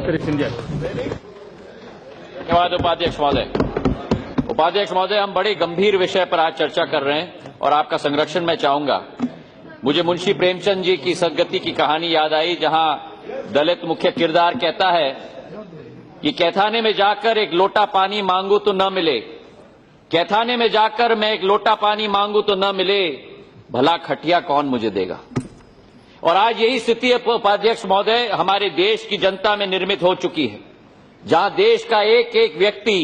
धन्यवाद उपाध्यक्ष महोदय। उपाध्यक्ष महोदय, हम बड़े गंभीर विषय पर आज चर्चा कर रहे हैं और आपका संरक्षण मैं चाहूंगा। मुझे मुंशी प्रेमचंद जी की सदगति की कहानी याद आई, जहां दलित मुख्य किरदार कहता है कि कैथाने में जाकर एक लोटा पानी मांगू तो न मिले, कैथाने में जाकर मैं एक लोटा पानी मांगू तो न मिले, भला खटिया कौन मुझे देगा। और आज यही स्थिति उपाध्यक्ष महोदय हमारे देश की जनता में निर्मित हो चुकी है, जहां देश का एक एक व्यक्ति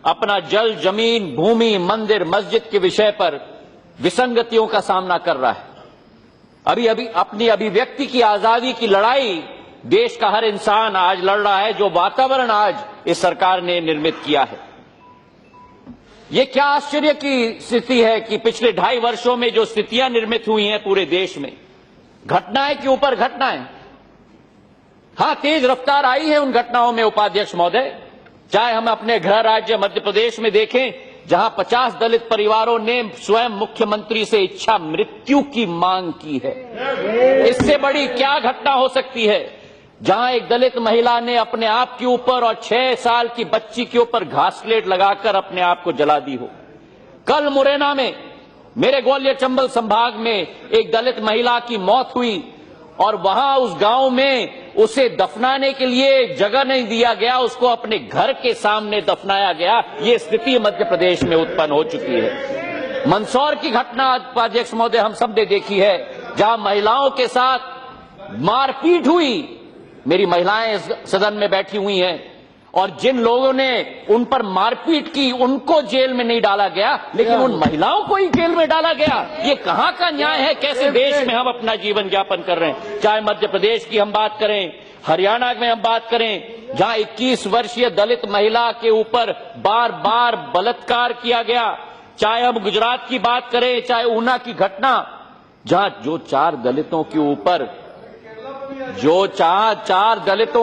अपना जल, जमीन, भूमि, मंदिर, मस्जिद के विषय पर विसंगतियों का सामना कर रहा है। अभी अपनी अभिव्यक्ति की आजादी की लड़ाई देश का हर इंसान आज लड़ रहा है, जो वातावरण आज इस सरकार ने निर्मित किया है। ये क्या आश्चर्य की स्थिति है कि पिछले 2.5 वर्षों में जो स्थितियां निर्मित हुई हैं पूरे देश में, घटनाएं के ऊपर घटनाएं, हां, तेज रफ्तार आई है उन घटनाओं में उपाध्यक्ष महोदय। चाहे हम अपने गृह राज्य मध्य प्रदेश में देखें, जहां 50 दलित परिवारों ने स्वयं मुख्यमंत्री से इच्छा मृत्यु की मांग की है। इससे बड़ी क्या घटना हो सकती है, जहां एक दलित महिला ने अपने आप के ऊपर और 6 साल की बच्ची के ऊपर घासलेट लगाकर अपने आप को जला दी हो। कल मुरैना में, मेरे ग्वालियर चंबल संभाग में, एक दलित महिला की मौत हुई और वहां उस गांव में उसे दफनाने के लिए जगह नहीं दिया गया, उसको अपने घर के सामने दफनाया गया। ये स्थिति मध्य प्रदेश में उत्पन्न हो चुकी है। मंदसौर की घटना उपाध्यक्ष महोदय हम सब ने देखी है, जहां महिलाओं के साथ मारपीट हुई। मेरी महिलाएं सदन में बैठी हुई हैं, और जिन लोगों ने उन पर मारपीट की उनको जेल में नहीं डाला गया, लेकिन उन महिलाओं को ही जेल में डाला गया। ये कहां का न्याय है? कैसे देश में हम अपना जीवन यापन कर रहे हैं? चाहे मध्य प्रदेश की हम बात करें, हरियाणा में हम बात करें, जहां 21 वर्षीय दलित महिला के ऊपर बार बार बलात्कार किया गया, चाहे हम गुजरात की बात करें, चाहे ऊना की घटना, जहां जो 4 दलितों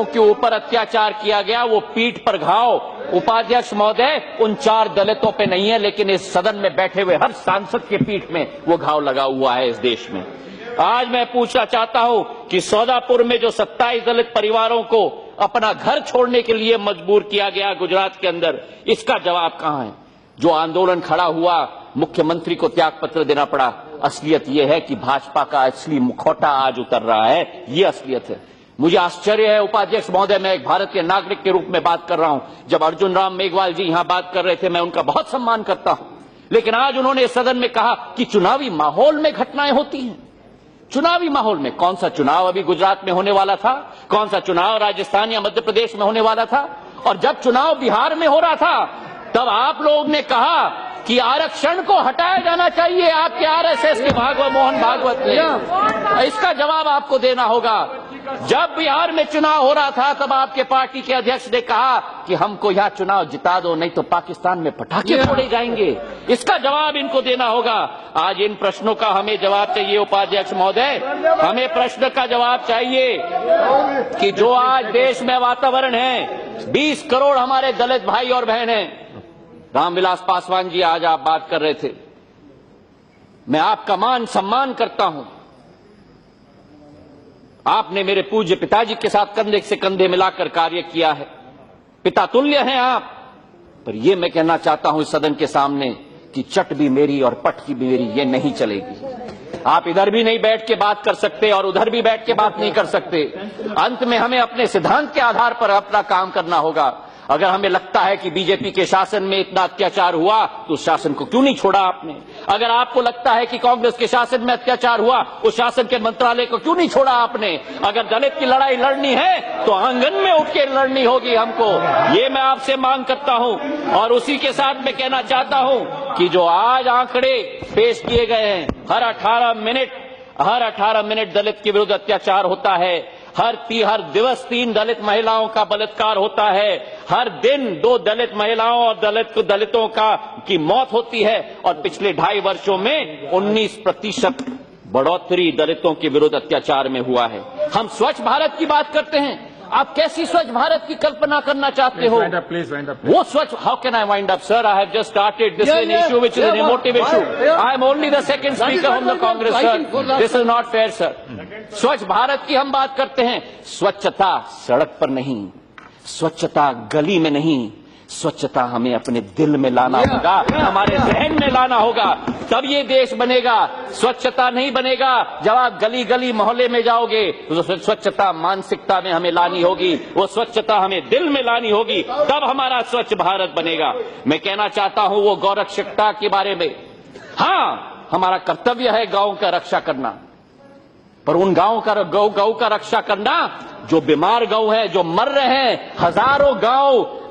के ऊपर अत्याचार किया गया, वो पीठ पर घाव उपाध्यक्ष महोदय उन 4 दलितों पे नहीं है, लेकिन इस सदन में बैठे हुए हर सांसद के पीठ में वो घाव लगा हुआ है इस देश में। आज मैं पूछना चाहता हूं कि सौदापुर में जो 27 दलित परिवारों को अपना घर छोड़ने के लिए मजबूर किया गया गुजरात के अंदर, इसका जवाब कहां है? जो आंदोलन खड़ा हुआ, मुख्यमंत्री को त्यागपत्र देना पड़ा। असलियत यह है कि भाजपा का असली मुखौटा आज उतर रहा है, ये असलियत है। मुझे आश्चर्य है उपाध्यक्ष महोदय, मैं एक भारतीय नागरिक के रूप में बात कर रहा हूं। जब अर्जुन राम मेघवाल जी यहां बात कर रहे थे, मैं उनका बहुत सम्मान करता हूं, लेकिन आज उन्होंने सदन में कहा कि चुनावी माहौल में घटनाएं होती हैं। चुनावी माहौल में कौन सा चुनाव अभी गुजरात में होने वाला था? कौन सा चुनाव राजस्थान या मध्य प्रदेश में होने वाला था? और जब चुनाव बिहार में हो रहा था, तब आप लोग ने कहा कि आरक्षण को हटाया जाना चाहिए, आपके आरएसएस के मोहन भागवत ने। इसका जवाब आपको देना होगा। जब बिहार में चुनाव हो रहा था, तब आपके पार्टी के अध्यक्ष ने कहा कि हमको यहां चुनाव जिता दो, नहीं तो पाकिस्तान में पटाखे फोड़े जाएंगे। इसका जवाब इनको देना होगा। आज इन प्रश्नों का हमें जवाब चाहिए उपाध्यक्ष महोदय। हमें प्रश्न का जवाब चाहिए कि जो आज देश में वातावरण है, 20 करोड़ हमारे दलित भाई और बहन हैं। रामविलास पासवान जी, आज आप बात कर रहे थे, मैं आपका मान सम्मान करता हूं। आपने मेरे पूज्य पिताजी के साथ कंधे से कंधे मिलाकर कार्य किया है, पिता तुल्य हैं आप। पर यह मैं कहना चाहता हूं इस सदन के सामने कि चट भी मेरी और पट की भी मेरी, ये नहीं चलेगी। आप इधर भी नहीं बैठ के बात कर सकते और उधर भी बैठ के बात नहीं कर सकते। अंत में हमें अपने सिद्धांत के आधार पर अपना काम करना होगा। अगर हमें लगता है कि बीजेपी के शासन में इतना अत्याचार हुआ, तो उस शासन को क्यों नहीं छोड़ा आपने? अगर आपको लगता है कि कांग्रेस के शासन में अत्याचार हुआ, उस शासन के मंत्रालय को क्यों नहीं छोड़ा आपने? अगर दलित की लड़ाई लड़नी है, तो आंगन में उठ के लड़नी होगी हमको। ये मैं आपसे मांग करता हूं। और उसी के साथ मैं कहना चाहता हूं कि जो आज आंकड़े पेश किए गए हैं, हर 18 मिनट दलित के विरुद्ध अत्याचार होता है, हर दिवस 3 दलित महिलाओं का बलात्कार होता है, हर दिन 2 दलित महिलाओं और दलितों की मौत होती है, और पिछले 2.5 वर्षों में 19% बढ़ोतरी दलितों के विरुद्ध अत्याचार में हुआ है। हम स्वच्छ भारत की बात करते हैं, आप कैसी स्वच्छ भारत की कल्पना करना चाहते हो? वो स्वच्छ, how can I wind up sir? I have just started this issue which is an emotive issue. I am only the second speaker from the Congress sir. This is not fair sir. स्वच्छ भारत की हम बात करते हैं, स्वच्छता सड़क पर नहीं, स्वच्छता गली में नहीं, स्वच्छता हमें अपने दिल में लाना होगा, हमारे जहन में लाना होगा, तब ये देश बनेगा। स्वच्छता नहीं बनेगा जब आप गली गली मोहल्ले में जाओगे, तो स्वच्छता मानसिकता में हमें लानी होगी, वो स्वच्छता हमें दिल में लानी होगी, तब हमारा स्वच्छ भारत बनेगा। मैं कहना चाहता हूं वो गौरक्षकता के बारे में, हाँ हमारा कर्तव्य है गांव का रक्षा करना, पर उन गांव का रक्षा करना जो बीमार गौ है, जो मर रहे हैं, हजारों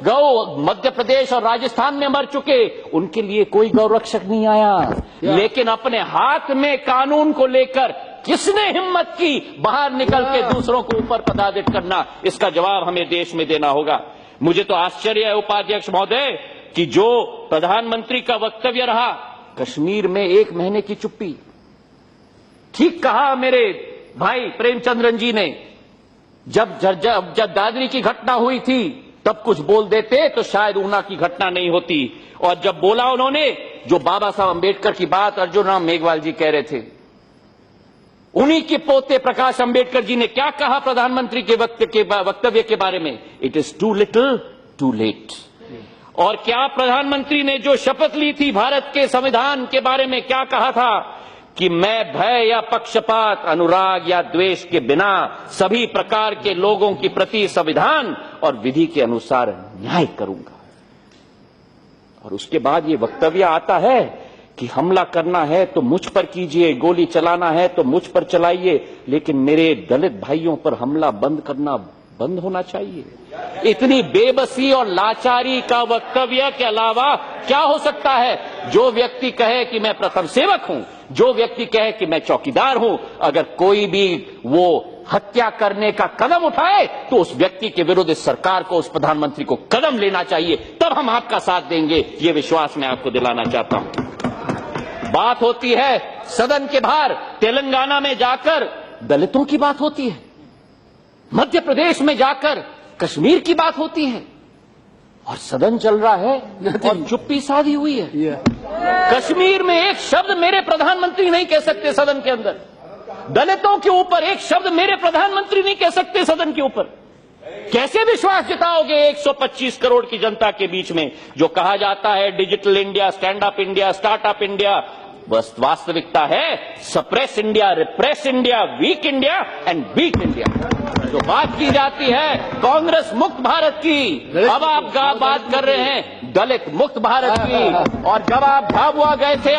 गौ मध्य प्रदेश और राजस्थान में मर चुके, उनके लिए कोई गौ रक्षक नहीं आया। लेकिन अपने हाथ में कानून को लेकर किसने हिम्मत की बाहर निकल के दूसरों को ऊपर पदाधित करना, इसका जवाब हमें देश में देना होगा। मुझे तो आश्चर्य है उपाध्यक्ष महोदय कि जो प्रधानमंत्री का वक्तव्य रहा, कश्मीर में 1 महीने की चुप्पी। ठीक कहा मेरे भाई प्रेमचंद्रन जी ने, जब दादरी की घटना हुई थी तब कुछ बोल देते तो शायद ऊना की घटना नहीं होती। और जब बोला उन्होंने जो बाबा साहब अंबेडकर की बात अर्जुन राम मेघवाल जी कह रहे थे, उन्हीं के पोते प्रकाश अंबेडकर जी ने क्या कहा प्रधानमंत्री के वक्तव्य के बारे में, it is too little too late. और क्या प्रधानमंत्री ने जो शपथ ली थी भारत के संविधान के बारे में, क्या कहा था कि मैं भय या पक्षपात, अनुराग या द्वेष के बिना सभी प्रकार के लोगों के प्रति संविधान और विधि के अनुसार न्याय करूंगा। और उसके बाद ये वक्तव्य आता है कि हमला करना है तो मुझ पर कीजिए, गोली चलाना है तो मुझ पर चलाइए, लेकिन मेरे दलित भाइयों पर हमला बंद होना चाहिए। इतनी बेबसी और लाचारी का वक्तव्य के अलावा क्या हो सकता है? जो व्यक्ति कहे कि मैं प्रथम सेवक हूं, जो व्यक्ति कहे कि मैं चौकीदार हूं, अगर कोई भी वो हत्या करने का कदम उठाए तो उस व्यक्ति के विरुद्ध इस सरकार को, उस प्रधानमंत्री को कदम लेना चाहिए, तब हम आपका साथ देंगे। ये विश्वास मैं आपको दिलाना चाहता हूं। बात होती है सदन के बाहर, तेलंगाना में जाकर दलितों की बात होती है, मध्य प्रदेश में जाकर कश्मीर की बात होती है, और सदन चल रहा है और चुप्पी साधी हुई है। कश्मीर में एक शब्द मेरे प्रधानमंत्री नहीं कह सकते सदन के अंदर, दलितों के ऊपर एक शब्द मेरे प्रधानमंत्री नहीं कह सकते सदन के ऊपर। कैसे विश्वास जताओगे 125 करोड़ की जनता के बीच में? जो कहा जाता है digital India, stand up India, startup India, बस वास्तविकता है suppress India, repress India, weak India and beat India. जो बात की जाती है कांग्रेस मुक्त भारत की, अब आप बात कर रहे हैं दलित मुक्त भारत की। और जब आप झाबुआ गए थे,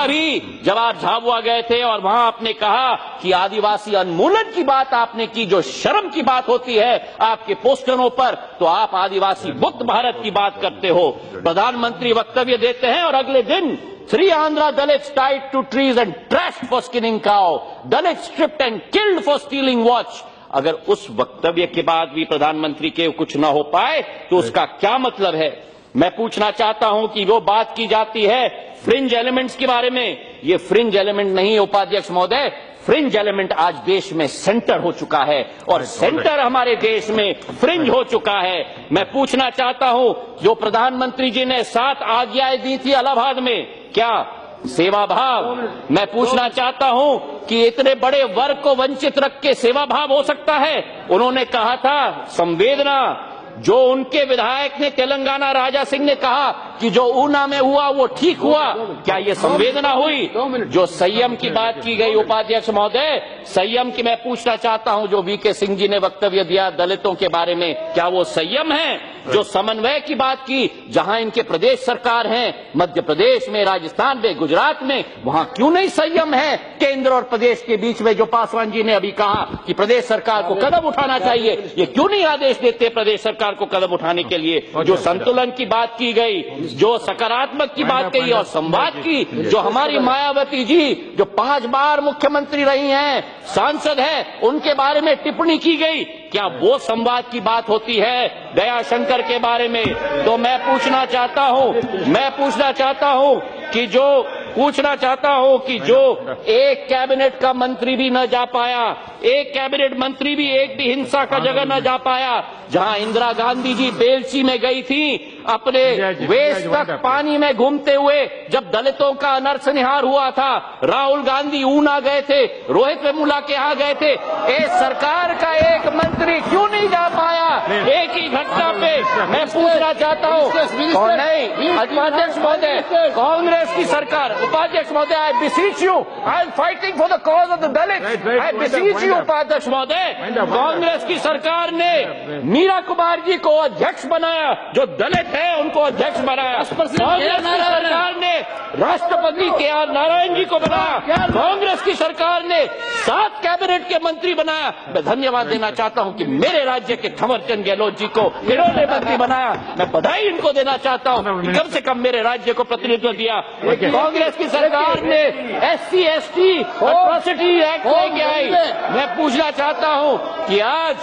जब आप झाबुआ गए थे और वहां आपने कहा कि आदिवासी उन्मूलन की बात आपने की, जो शर्म की बात होती है आपके पोस्टरों पर, तो आप आदिवासी मुक्त भारत की बात करते हो। प्रधानमंत्री वक्तव्य देते हैं और अगले दिन 3 Andhra Dalits tied to trees and trashed for skinning cow, Dalits stripped and killed for stealing watch। अगर उस वक्तव्य के बाद भी प्रधानमंत्री के कुछ न हो पाए तो उसका क्या मतलब है? मैं पूछना चाहता हूं कि वो बात की जाती है फ्रिंज एलिमेंट्स के बारे में, ये फ्रिंज एलिमेंट नहीं उपाध्यक्ष महोदय, फ्रिंज एलिमेंट आज देश में सेंटर हो चुका है और सेंटर हमारे देश में फ्रिंज हो चुका है। मैं पूछना चाहता हूं, जो प्रधानमंत्री जी ने 7 आज्ञाएं दी थी इलाहाबाद में, क्या सेवा भाव? मैं पूछना चाहता हूं कि इतने बड़े वर्ग को वंचित रख के सेवा भाव हो सकता है? उन्होंने कहा था संवेदना, जो उनके विधायक ने तेलंगाना राजा सिंह ने कहा कि जो ऊना में हुआ वो ठीक हुआ, क्या ये संवेदना हुई? जो संयम की बात की गई उपाध्यक्ष महोदय, संयम की मैं पूछना चाहता हूं, जो वीके सिंह जी ने वक्तव्य दिया दलितों के बारे में, क्या वो संयम है? जो समन्वय की बात की, जहां इनके प्रदेश सरकार है, मध्य प्रदेश में, राजस्थान में, गुजरात में, वहां क्यों नहीं संयम है केंद्र और प्रदेश के बीच में? जो पासवान जी ने अभी कहा कि प्रदेश सरकार को कदम उठाना चाहिए, ये क्यों नहीं आदेश देते प्रदेश सरकार को कदम उठाने के लिए? जो संतुलन की बात की गई, जो सकारात्मक की बात कही और संवाद की, जो हमारी मायावती जी जो 5 बार मुख्यमंत्री रही हैं, सांसद है, उनके बारे में टिप्पणी की गई, क्या वो संवाद की बात होती है दया शंकर के बारे में? तो मैं पूछना चाहता हूं कि जो एक कैबिनेट का मंत्री भी न जा पाया, एक कैबिनेट मंत्री भी एक भी हिंसा का जगह न जा पाया, जहां इंदिरा गांधी जी बेलची में गई थी अपने वेस्ट तक पानी में घूमते हुए, जब दलितों का नरसंहार हुआ था, राहुल गांधी ऊना गए थे, रोहित वेमुला के यहाँ गए थे, सरकार का एक मंत्री क्यों नहीं जा पाया एक ही घटना पे? मैं पूछना चाहता हूँ और नहीं उपाध्यक्ष महोदय, कांग्रेस की सरकार, उपाध्यक्ष महोदय, I beseech you, I am fighting for the cause of the Dalit, I beseech you उपाध्यक्ष महोदय, कांग्रेस की सरकार ने मीरा कुमार जी को अध्यक्ष बनाया, जो दलित है उनको अध्यक्ष बनाया। कांग्रेस की सरकार ने राष्ट्रपति के आर नारायण जी को बनाया। कांग्रेस की सरकार ने 7 कैबिनेट के मंत्री बनाया। मैं धन्यवाद देना चाहता हूं कि मेरे राज्य के थवरचंद गहलोत जी को इन्होंने मंत्री बनाया। मैं बधाई इनको देना चाहता हूं कि कम से कम मेरे राज्य को प्रतिनिधित्व दिया। कांग्रेस की सरकार ने SC ST एट्रॉसिटी एक्ट लेके आई। मैं पूछना चाहता हूं कि आज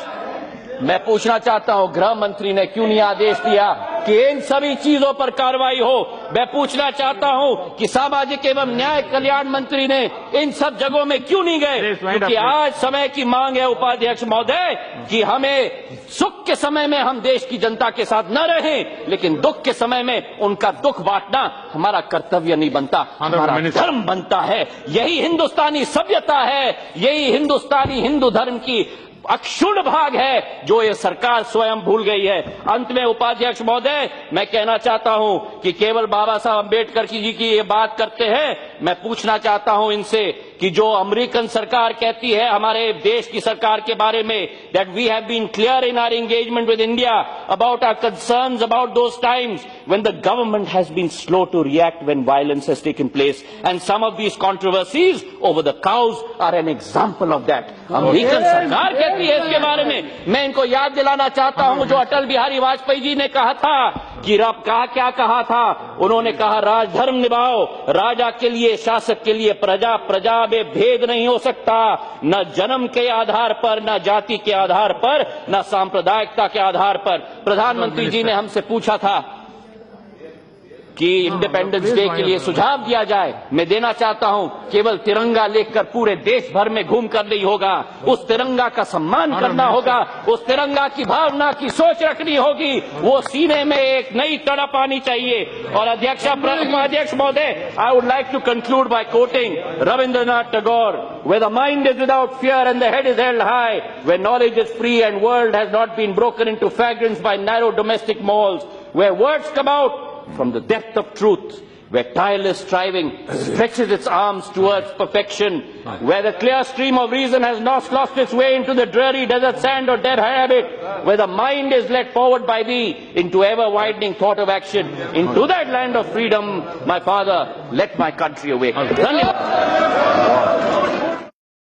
गृह मंत्री ने क्यों नहीं आदेश दिया कि इन सभी चीजों पर कार्रवाई हो। मैं पूछना चाहता हूं कि सामाजिक एवं न्याय कल्याण मंत्री ने इन सब जगहों में क्यों नहीं गए, क्योंकि आज समय की मांग है उपाध्यक्ष महोदय कि हमें सुख के समय में हम देश की जनता के साथ न रहें, लेकिन दुख के समय में उनका दुख बांटना हमारा कर्तव्य नहीं बनता, हमारा धर्म बनता है। यही हिंदुस्तानी सभ्यता है, यही हिंदुस्तानी हिंदू धर्म की अक्षुण्ण भाग है जो ये सरकार स्वयं भूल गई है। अंत में उपाध्यक्ष महोदय, मैं कहना चाहता हूं कि केवल बाबा साहब अम्बेडकर जी की ये बात करते हैं। मैं पूछना चाहता हूं इनसे कि जो अमेरिकन सरकार कहती है हमारे देश की सरकार के बारे में, that we have been clear in our engagement with India about our concerns about those times when the government has been slow to react when violence has taken place, and some of these controversies over the cows are an example of that. American सरकार कहती है इसके बारे में। मैं इनको याद दिलाना चाहता हूं जो अटल बिहारी वाजपेयी जी ने कहा था कि क्या कहा था, उन्होंने कहा राजधर्म निभाओ, राजा के लिए, शासक के लिए प्रजा, प्रजा में भेद नहीं हो सकता, न जन्म के आधार पर, न जाति के आधार पर, न सांप्रदायिकता के आधार पर। प्रधानमंत्री जी ने हमसे पूछा था कि इंडिपेंडेंस डे के लिए सुझाव दिया जाए। मैं देना चाहता हूं, केवल तिरंगा लेकर पूरे देश भर में घूमकर नहीं होगा, उस तिरंगा का सम्मान करना होगा, उस तिरंगा की भावना की सोच रखनी होगी, वो सीने में एक नई तड़प आनी चाहिए। और अध्यक्ष महोदय, I would like to conclude by quoting Rabindranath Tagore, where the mind is without fear and the head is held high, where knowledge is free and world has not been broken into fragments by narrow domestic malls, where words come out from the depth of truth, where tireless striving stretches its arms towards perfection, where the clear stream of reason has not lost its way into the dreary desert sand or dead habit, where the mind is led forward by thee into ever-widening thought of action, into that land of freedom, my father, let my country awake. Dhanyavad.